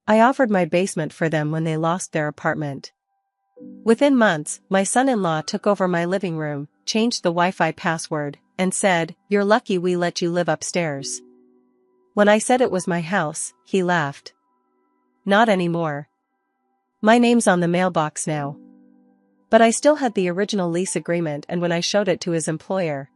I offered my basement for them when they lost their apartment. Within months, my son-in-law took over my living room, changed the Wi-Fi password, and said, "You're lucky we let you live upstairs." When I said it was my house, he laughed. "Not anymore. My name's on the mailbox now." But I still had the original lease agreement, and when I showed it to his employer.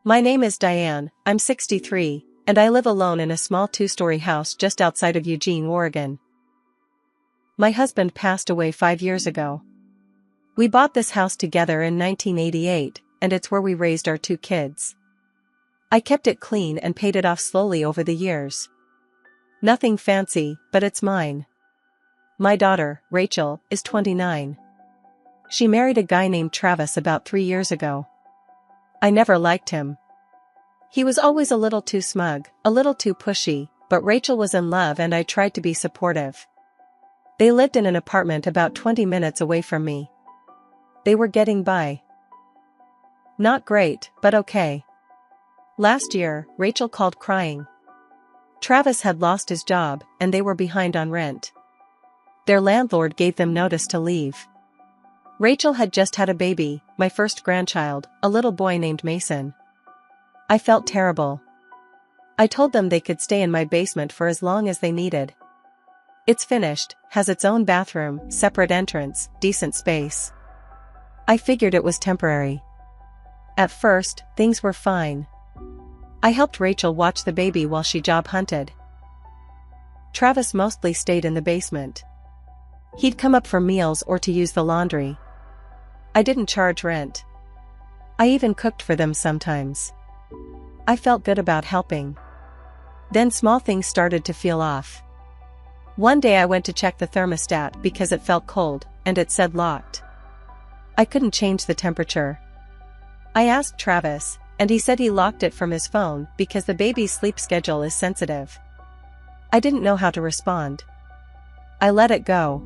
"My name is Diane, I'm 63, and I live alone in a small 2-story house just outside of Eugene, Oregon. My husband passed away 5 years ago. We bought this house together in 1988, and it's where we raised our 2 kids. I kept it clean and paid it off slowly over the years. Nothing fancy, but it's mine. My daughter, Rachel, is 29. She married a guy named Travis about 3 years ago. I never liked him. He was always a little too smug, a little too pushy, but Rachel was in love and I tried to be supportive. They lived in an apartment about 20 minutes away from me. They were getting by. Not great, but okay. Last year, Rachel called crying. Travis had lost his job, and they were behind on rent. Their landlord gave them notice to leave. Rachel had just had a baby, my first grandchild, a little boy named Mason. I felt terrible. I told them they could stay in my basement for as long as they needed. It's finished, has its own bathroom, separate entrance, decent space. I figured it was temporary. At first, things were fine. I helped Rachel watch the baby while she job hunted. Travis mostly stayed in the basement. He'd come up for meals or to use the laundry. I didn't charge rent. I even cooked for them sometimes. I felt good about helping. Then small things started to feel off. One day I went to check the thermostat because it felt cold, and it said locked. I couldn't change the temperature. I asked Travis, and he said he locked it from his phone because the baby's sleep schedule is sensitive. I didn't know how to respond. I let it go.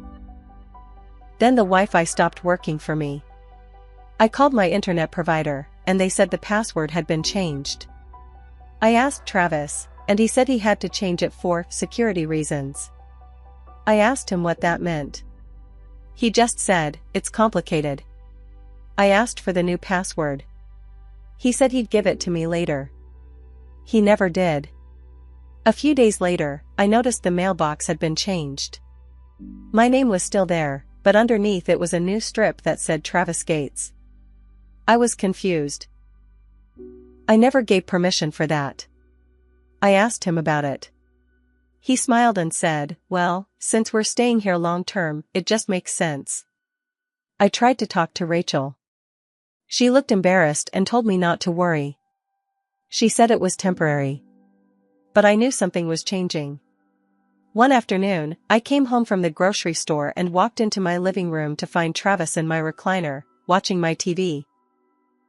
Then the Wi-Fi stopped working for me. I called my internet provider, and they said the password had been changed. I asked Travis, and he said he had to change it for security reasons. I asked him what that meant. He just said, "It's complicated." I asked for the new password. He said he'd give it to me later. He never did. A few days later, I noticed the mailbox had been changed. My name was still there, but underneath it was a new strip that said Travis Gates. I was confused. I never gave permission for that. I asked him about it. He smiled and said, "Well, since we're staying here long term, it just makes sense." I tried to talk to Rachel. She looked embarrassed and told me not to worry. She said it was temporary. But I knew something was changing. One afternoon, I came home from the grocery store and walked into my living room to find Travis in my recliner, watching my TV.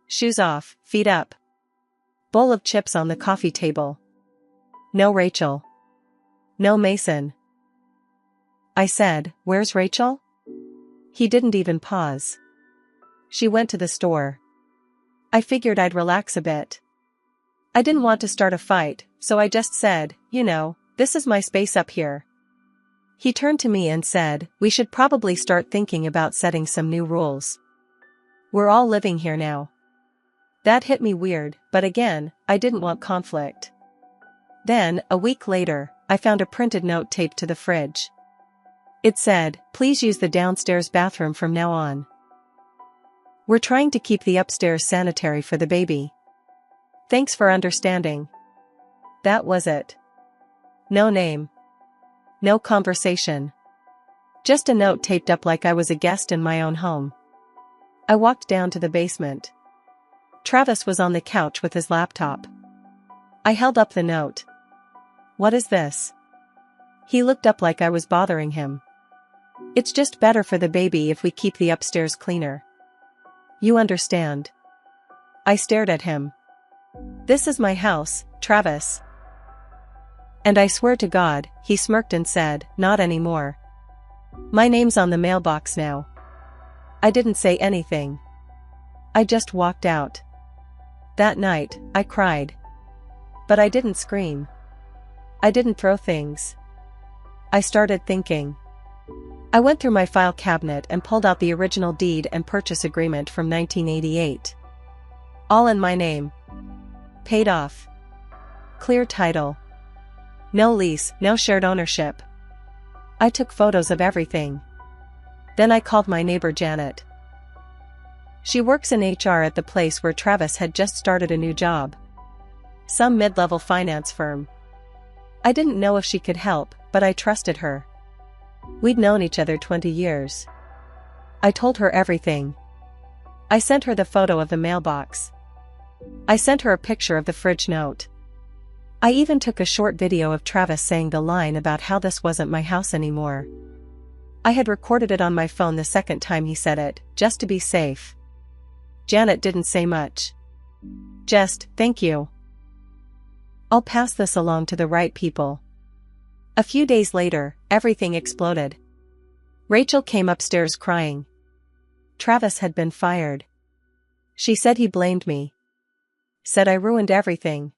Shoes off, feet up. Bowl of chips on the coffee table. No Rachel. No Mason. I said, "Where's Rachel?" He didn't even pause. She went to the store. I figured I'd relax a bit. I didn't want to start a fight, so I just said, "This is my space up here." He turned to me and said, "We should probably start thinking about setting some new rules. We're all living here now." That hit me weird, but again, I didn't want conflict. Then, a week later, I found a printed note taped to the fridge. It said, "Please use the downstairs bathroom from now on. We're trying to keep the upstairs sanitary for the baby. Thanks for understanding." That was it. No name. No conversation. Just a note taped up like I was a guest in my own home. I walked down to the basement. Travis was on the couch with his laptop. I held up the note. "What is this?" He looked up like I was bothering him. "It's just better for the baby if we keep the upstairs cleaner. You understand." I stared at him. "This is my house, Travis." And I swear to God, he smirked and said, "Not anymore. My name's on the mailbox now." I didn't say anything. I just walked out. That night, I cried. But I didn't scream. I didn't throw things. I started thinking. I went through my file cabinet and pulled out the original deed and purchase agreement from 1988. All in my name. Paid off. Clear title. No lease, no shared ownership. I took photos of everything. Then I called my neighbor Janet. She works in HR at the place where Travis had just started a new job. Some mid-level finance firm. I didn't know if she could help, but I trusted her. We'd known each other 20 years. I told her everything. I sent her the photo of the mailbox. I sent her a picture of the fridge note. I even took a short video of Travis saying the line about how this wasn't my house anymore. I had recorded it on my phone the second time he said it, just to be safe. Janet didn't say much. Just, thank you. I'll pass this along to the right people. A few days later, everything exploded. Rachel came upstairs crying. Travis had been fired. She said he blamed me. Said I ruined everything.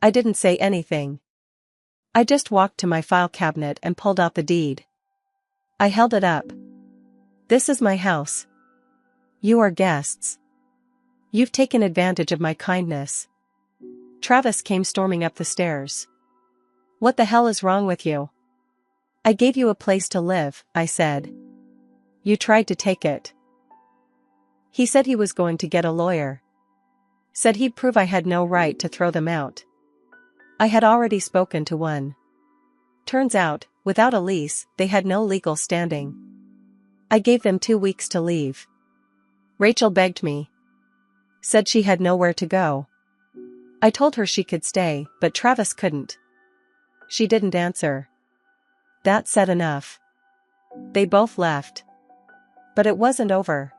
I didn't say anything. I just walked to my file cabinet and pulled out the deed. I held it up. This is my house. You are guests. You've taken advantage of my kindness. Travis came storming up the stairs. What the hell is wrong with you? I gave you a place to live, I said. You tried to take it. He said he was going to get a lawyer. Said he'd prove I had no right to throw them out. I had already spoken to one. Turns out, without a lease, they had no legal standing. I gave them 2 weeks to leave. Rachel begged me. Said she had nowhere to go. I told her she could stay, but Travis couldn't. She didn't answer. That said enough. They both left. But it wasn't over.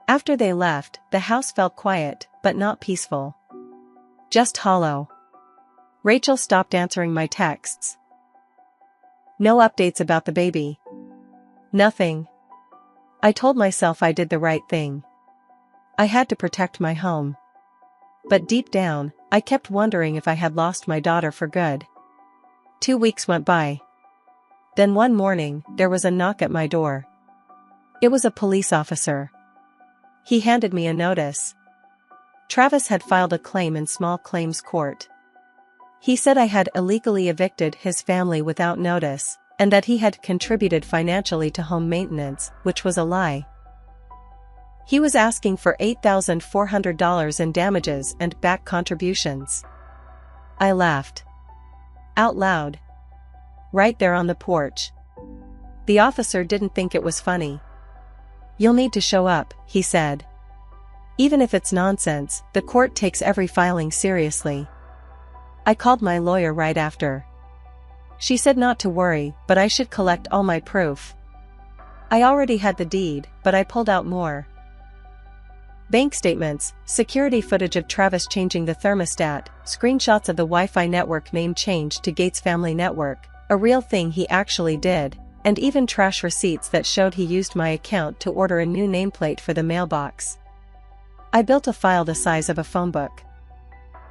After they left, the house felt quiet, but not peaceful. Just hollow. Rachel stopped answering my texts. No updates about the baby. Nothing. I told myself I did the right thing. I had to protect my home. But deep down, I kept wondering if I had lost my daughter for good. 2 weeks went by. Then one morning, there was a knock at my door. It was a police officer. He handed me a notice. Travis had filed a claim in small claims court. He said I had illegally evicted his family without notice, and that he had contributed financially to home maintenance, which was a lie. He was asking for $8,400 in damages and back contributions. I laughed. Out loud. Right there on the porch. The officer didn't think it was funny. You'll need to show up, he said. Even if it's nonsense, the court takes every filing seriously. I called my lawyer right after. She said not to worry, but I should collect all my proof. I already had the deed, but I pulled out more. Bank statements, security footage of Travis changing the thermostat, screenshots of the Wi-Fi network name change to Gates Family Network, a real thing he actually did, and even trash receipts that showed he used my account to order a new nameplate for the mailbox. I built a file the size of a phone book.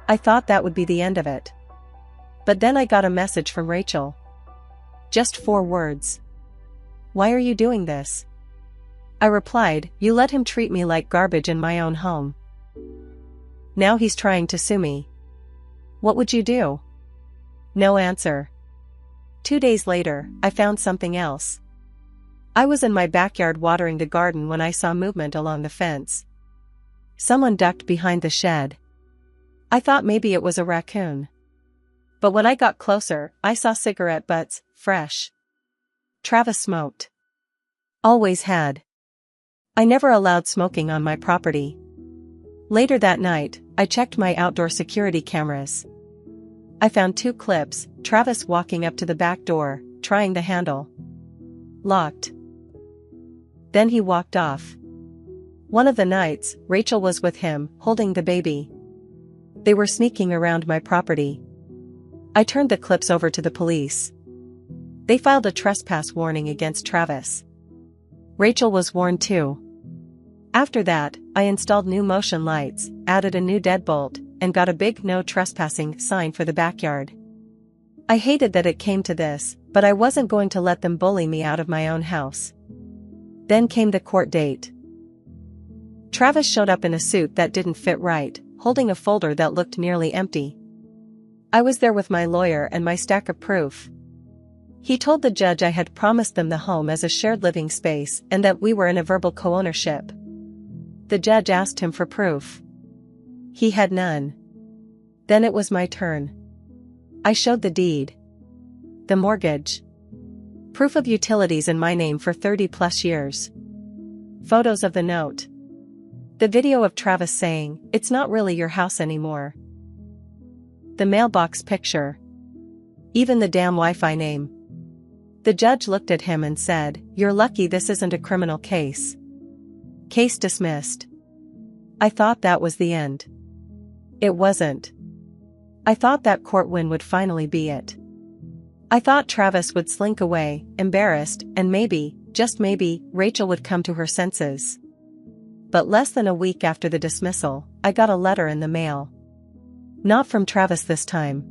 I thought that would be the end of it. But then I got a message from Rachel. Just 4 words. Why are you doing this? I replied, you let him treat me like garbage in my own home. Now he's trying to sue me. What would you do? No answer. 2 days later, I found something else. I was in my backyard watering the garden when I saw movement along the fence. Someone ducked behind the shed. I thought maybe it was a raccoon. But when I got closer, I saw cigarette butts, fresh. Travis smoked. Always had. I never allowed smoking on my property. Later that night, I checked my outdoor security cameras. I found 2 clips, Travis walking up to the back door, trying the handle. Locked. Then he walked off. One of the nights, Rachel was with him, holding the baby. They were sneaking around my property. I turned the clips over to the police. They filed a trespass warning against Travis. Rachel was warned too. After that, I installed new motion lights, added a new deadbolt, and got a big no trespassing sign for the backyard. I hated that it came to this, but I wasn't going to let them bully me out of my own house. Then came the court date. Travis showed up in a suit that didn't fit right, holding a folder that looked nearly empty. I was there with my lawyer and my stack of proof. He told the judge I had promised them the home as a shared living space and that we were in a verbal co-ownership. The judge asked him for proof. He had none. Then it was my turn. I showed the deed. The mortgage. Proof of utilities in my name for 30+ years. Photos of the note. The video of Travis saying, "It's not really your house anymore." The mailbox picture. Even the damn Wi-Fi name. The judge looked at him and said, "You're lucky this isn't a criminal case. Case dismissed." I thought that was the end. It wasn't. I thought that court win would finally be it. I thought Travis would slink away, embarrassed, and maybe, just maybe, Rachel would come to her senses. But less than a week after the dismissal, I got a letter in the mail. Not from Travis this time.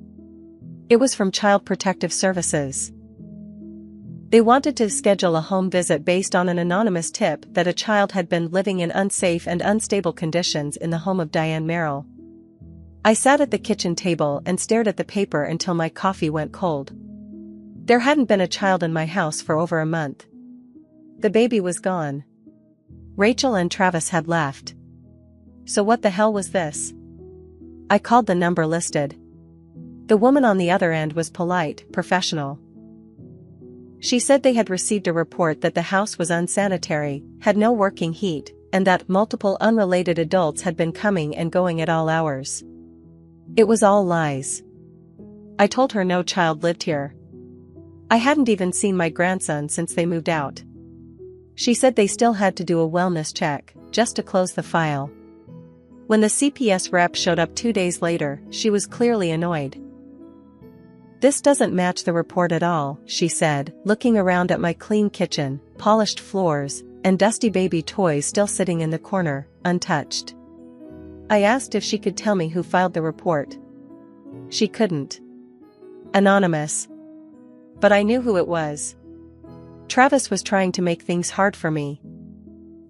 It was from Child Protective Services. They wanted to schedule a home visit based on an anonymous tip that a child had been living in unsafe and unstable conditions in the home of Diane Merrill. I sat at the kitchen table and stared at the paper until my coffee went cold. There hadn't been a child in my house for over a month. The baby was gone. Rachel and Travis had left. So what the hell was this? I called the number listed. The woman on the other end was polite, professional. She said they had received a report that the house was unsanitary, had no working heat, and that multiple unrelated adults had been coming and going at all hours. It was all lies. I told her no child lived here. I hadn't even seen my grandson since they moved out. She said they still had to do a wellness check, just to close the file. When the CPS rep showed up 2 days later, she was clearly annoyed. "This doesn't match the report at all," she said, looking around at my clean kitchen, polished floors, and dusty baby toys still sitting in the corner, untouched. I asked if she could tell me who filed the report. She couldn't. Anonymous. But I knew who it was. Travis was trying to make things hard for me.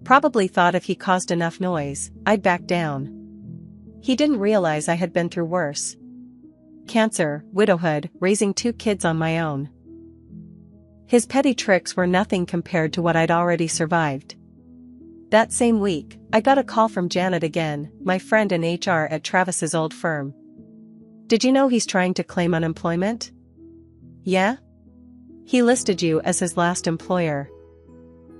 Probably thought if he caused enough noise, I'd back down. He didn't realize I had been through worse. Cancer, widowhood, raising 2 kids on my own. His petty tricks were nothing compared to what I'd already survived. That same week, I got a call from Janet again, my friend in HR at Travis's old firm. "Did you know he's trying to claim unemployment?" "Yeah? He listed you as his last employer.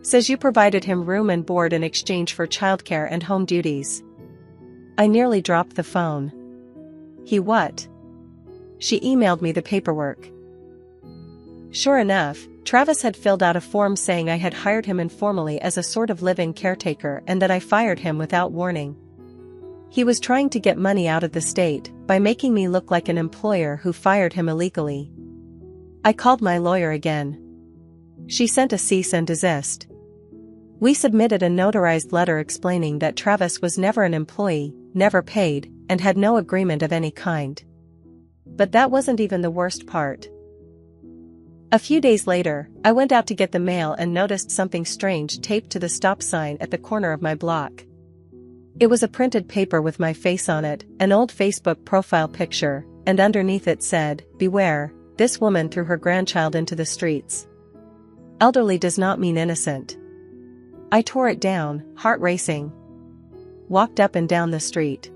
Says you provided him room and board in exchange for childcare and home duties." I nearly dropped the phone. "He what?" She emailed me the paperwork. Sure enough, Travis had filled out a form saying I had hired him informally as a sort of live-in caretaker and that I fired him without warning. He was trying to get money out of the state by making me look like an employer who fired him illegally. I called my lawyer again. She sent a cease and desist. We submitted a notarized letter explaining that Travis was never an employee, never paid, and had no agreement of any kind. But that wasn't even the worst part. A few days later, I went out to get the mail and noticed something strange taped to the stop sign at the corner of my block. It was a printed paper with my face on it, an old Facebook profile picture, and underneath it said, "Beware, this woman threw her grandchild into the streets. Elderly does not mean innocent." I tore it down, heart racing. Walked up and down the street.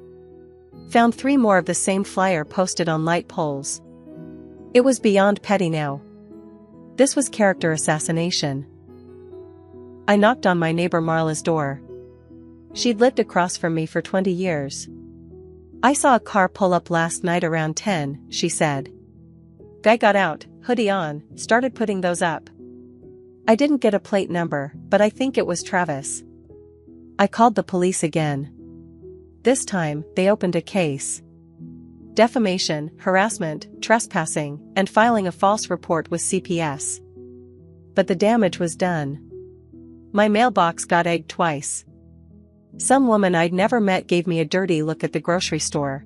Found 3 more of the same flyer posted on light poles. It was beyond petty now. This was character assassination. I knocked on my neighbor Marla's door. She'd lived across from me for 20 years. "I saw a car pull up last night around 10, she said. "Guy got out, hoodie on, started putting those up. I didn't get a plate number, but I think it was Travis." I called the police again. This time, they opened a case. Defamation, harassment, trespassing, and filing a false report with CPS. But the damage was done. My mailbox got egged twice. Some woman I'd never met gave me a dirty look at the grocery store.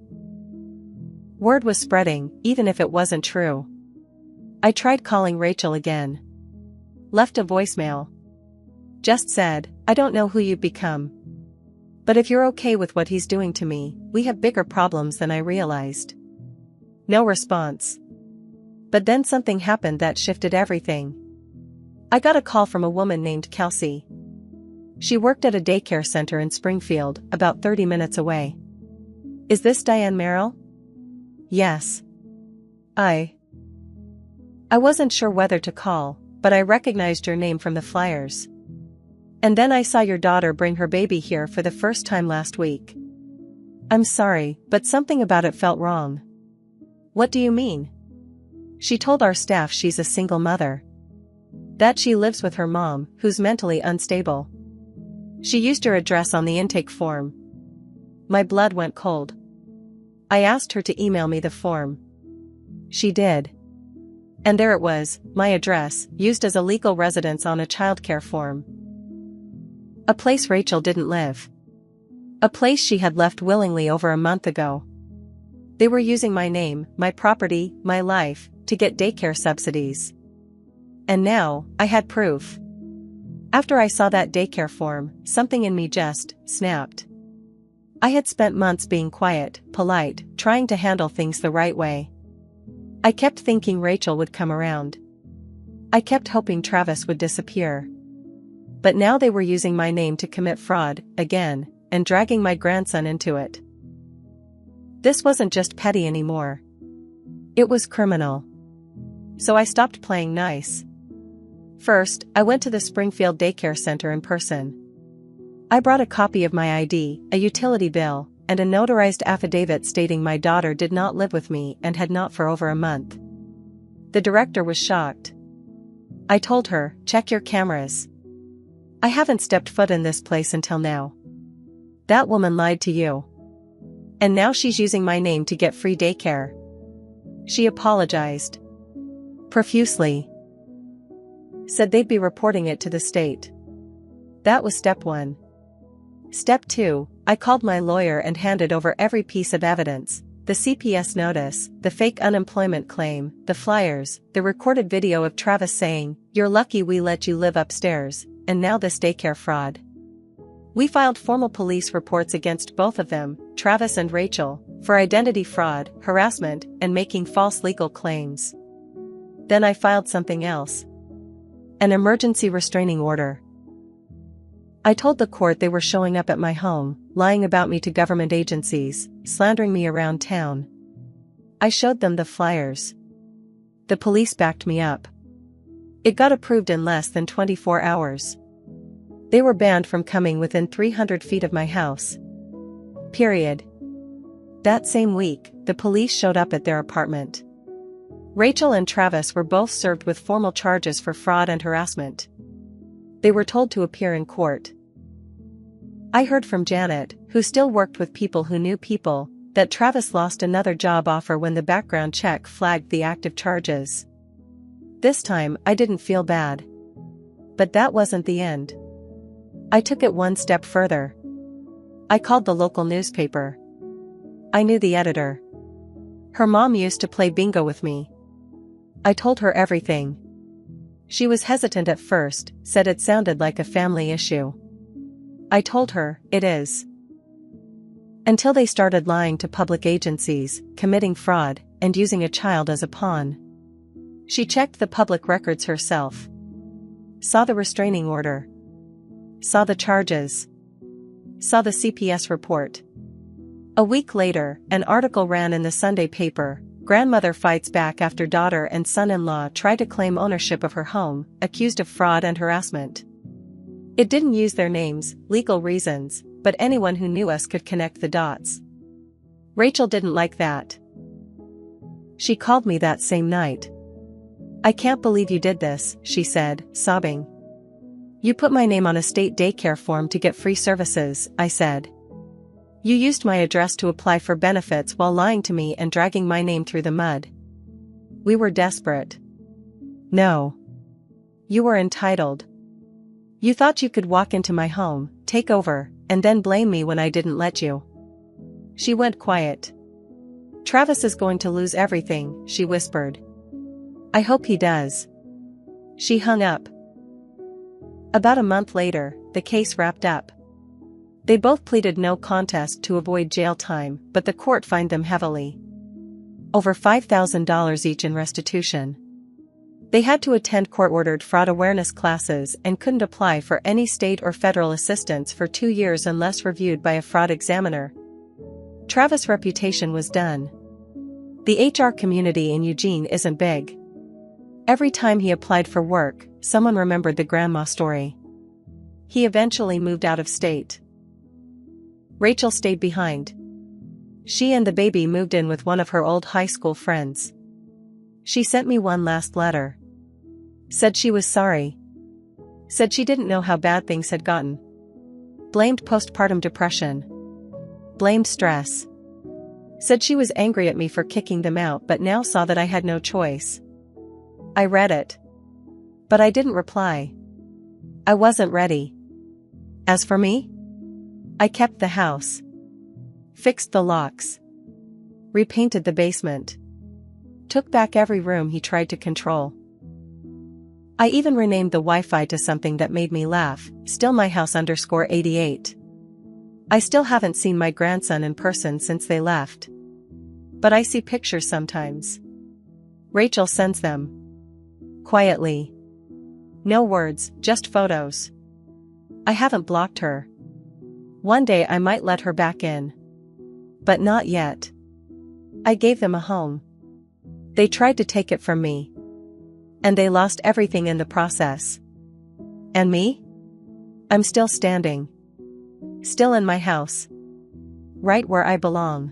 Word was spreading, even if it wasn't true. I tried calling Rachel again. Left a voicemail. Just said, I don't know who you've become. But if you're okay with what he's doing to me, we have bigger problems than I realized. No response. But then something happened that shifted everything. I got a call from a woman named Kelsey. She worked at a daycare center in Springfield, about 30 minutes away. Is this Diane Merrill? Yes. I wasn't sure whether to call, but I recognized your name from the flyers. And then I saw your daughter bring her baby here for the first time last week. I'm sorry, but something about it felt wrong. What do you mean? She told our staff she's a single mother. That she lives with her mom, who's mentally unstable. She used your address on the intake form. My blood went cold. I asked her to email me the form. She did. And there it was, my address, used as a legal residence on a childcare form. A place Rachel didn't live. A place she had left willingly over a month ago. They were using my name, my property, my life, to get daycare subsidies. And now, I had proof. After I saw that daycare form, something in me just snapped. I had spent months being quiet, polite, trying to handle things the right way. I kept thinking Rachel would come around. I kept hoping Travis would disappear. But now they were using my name to commit fraud, again, and dragging my grandson into it. This wasn't just petty anymore. It was criminal. So I stopped playing nice. First, I went to the Springfield Daycare Center in person. I brought a copy of my ID, a utility bill, and a notarized affidavit stating my daughter did not live with me and had not for over a month. The director was shocked. I told her, check your cameras. I haven't stepped foot in this place until now. That woman lied to you. And now she's using my name to get free daycare. She apologized. Profusely. Said they'd be reporting it to the state. That was step 1. Step 2, I called my lawyer and handed over every piece of evidence, the CPS notice, the fake unemployment claim, the flyers, the recorded video of Travis saying, "You're lucky we let you live upstairs," and now this daycare fraud. We filed formal police reports against both of them, Travis and Rachel, for identity fraud, harassment, and making false legal claims. Then I filed something else. An emergency restraining order. I told the court they were showing up at my home, lying about me to government agencies, slandering me around town. I showed them the flyers. The police backed me up. It got approved in less than 24 hours. They were banned from coming within 300 feet of my house. Period. That same week, the police showed up at their apartment. Rachel and Travis were both served with formal charges for fraud and harassment. They were told to appear in court. I heard from Janet, who still worked with people who knew people, that Travis lost another job offer when the background check flagged the active charges. This time, I didn't feel bad. But that wasn't the end. I took it one step further. I called the local newspaper. I knew the editor. Her mom used to play bingo with me. I told her everything. She was hesitant at first, said it sounded like a family issue. I told her, it is. Until they started lying to public agencies, committing fraud, and using a child as a pawn. She checked the public records herself. Saw the restraining order. Saw the charges. Saw the CPS report. A week later, an article ran in the Sunday paper. Grandmother fights back after daughter and son-in-law try to claim ownership of her home, accused of fraud and harassment. It didn't use their names, legal reasons, but anyone who knew us could connect the dots. Rachel didn't like that. She called me that same night. "I can't believe you did this," she said, sobbing. "You put my name on a state daycare form to get free services," I said. "You used my address to apply for benefits while lying to me and dragging my name through the mud." We were desperate. "No. You were entitled. You thought you could walk into my home, take over, and then blame me when I didn't let you." She went quiet. "Travis is going to lose everything," she whispered. I hope he does. She hung up. About a month later, the case wrapped up. They both pleaded no contest to avoid jail time, but the court fined them heavily. Over $5,000 each in restitution. They had to attend court-ordered fraud awareness classes and couldn't apply for any state or federal assistance for 2 years unless reviewed by a fraud examiner. Travis' reputation was done. The HR community in Eugene isn't big. Every time he applied for work, someone remembered the grandma story. He eventually moved out of state. Rachel stayed behind. She and the baby moved in with one of her old high school friends. She sent me one last letter. Said she was sorry. Said she didn't know how bad things had gotten. Blamed postpartum depression. Blamed stress. Said she was angry at me for kicking them out but now saw that I had no choice. I read it. But I didn't reply. I wasn't ready. As for me? I kept the house. Fixed the locks. Repainted the basement. Took back every room he tried to control. I even renamed the Wi-Fi to something that made me laugh, still my house _88. I still haven't seen my grandson in person since they left. But I see pictures sometimes. Rachel sends them. Quietly. No words, just photos. I haven't blocked her. One day I might let her back in. But not yet. I gave them a home. They tried to take it from me. And they lost everything in the process. And me? I'm still standing. Still in my house. Right where I belong.